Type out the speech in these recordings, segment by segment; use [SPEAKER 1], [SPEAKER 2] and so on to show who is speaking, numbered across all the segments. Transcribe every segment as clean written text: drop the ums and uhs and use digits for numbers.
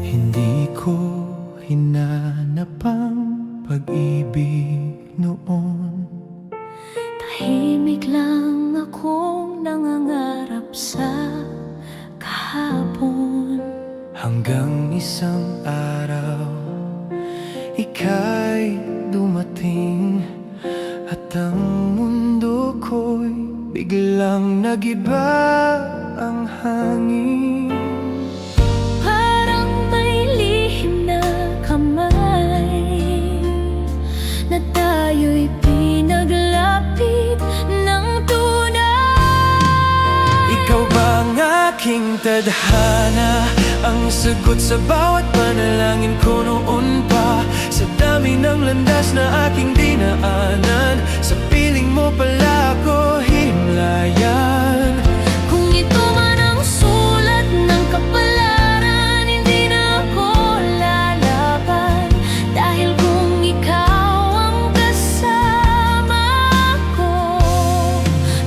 [SPEAKER 1] Hindi ko hinanap ang pag-ibig noon.
[SPEAKER 2] Tahimik lang akong nangangarap sa kahapon.
[SPEAKER 1] Hanggang isang araw, ika'y dumating at ang mundo ko'y biglang nagiba ang hangin.
[SPEAKER 2] Parang may lihim na kamay na tayo'y pinaglapit ng tunay.
[SPEAKER 1] Ikaw ba ang aking tadhana, ang sagot sa bawat panalangin ko noon pa? Sa dami ng landas na aking dinaanan, sa piling mo pala ako himlayan.
[SPEAKER 2] Kung ito man ang sulat ng kapalaran, hindi na ako lalaban. Dahil kung ikaw ang kasama ko,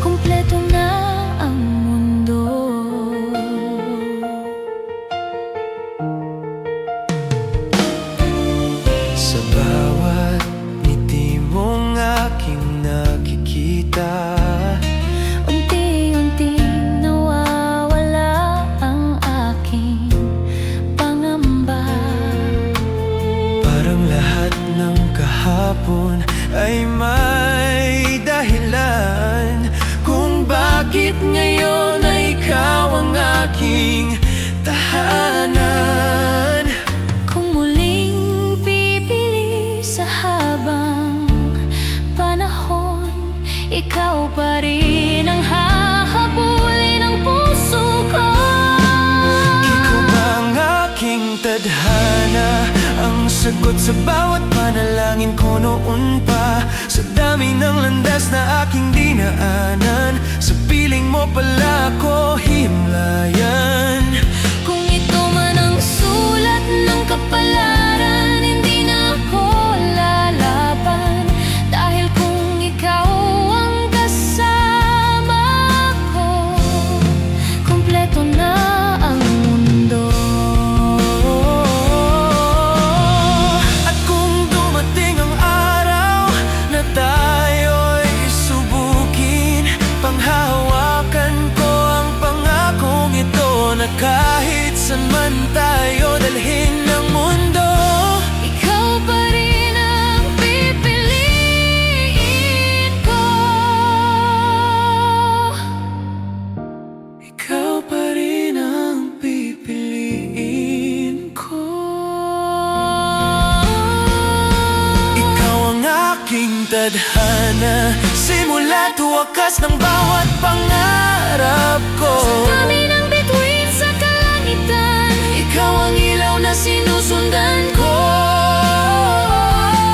[SPEAKER 2] kumpleto na ang mundo.
[SPEAKER 1] Sa bawat ngiti mong aking nakikita,
[SPEAKER 2] Unti-unting nawawala ang aking pangamba.
[SPEAKER 1] parang lahat ng kahapon ay may dahilan kung bakit ngayon ay ikaw ang aking tahanan.
[SPEAKER 2] Kung muling pipili sa habang panahon, ikaw pa rin ang hahabulin ng puso ko.
[SPEAKER 1] Ikaw ba ang aking tadhana, ang sagot sa bawat panalangin ko noon pa? Sa dami ng landas na aking dinaanan, sa piling mo pala ako himlayan.
[SPEAKER 2] Kung ito man ang sulat ng kapalaran, hindi na ako lalaban. Dahil kung ikaw ang kasama ko, kumpleto na ang mundo.
[SPEAKER 1] At kung dumating ang araw na tayo'y subukin, panghahawakan ko ang pangakong ito na kahit saan man tayo dalhin ng mundo,
[SPEAKER 2] Ikaw pa rin ang pipiliin ko.
[SPEAKER 1] ikaw pa rin ang pipiliin ko. Ikaw ang aking tadhana, simula't wakas ng bawat pangarap ko.
[SPEAKER 2] Dami ng bituin sa kalangitan,
[SPEAKER 1] Ikaw ang ilaw na sinusundan ko.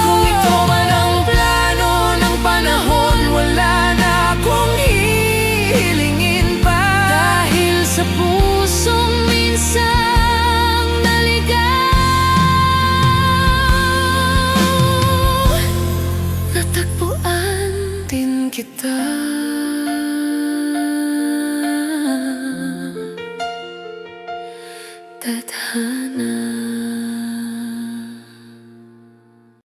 [SPEAKER 1] Kung ito man ang plano ng panahon, wala na akong hihilingin pa.
[SPEAKER 2] dahil sa pusong minsang naligaw, natagpuan
[SPEAKER 1] Din kita.
[SPEAKER 2] tadhana.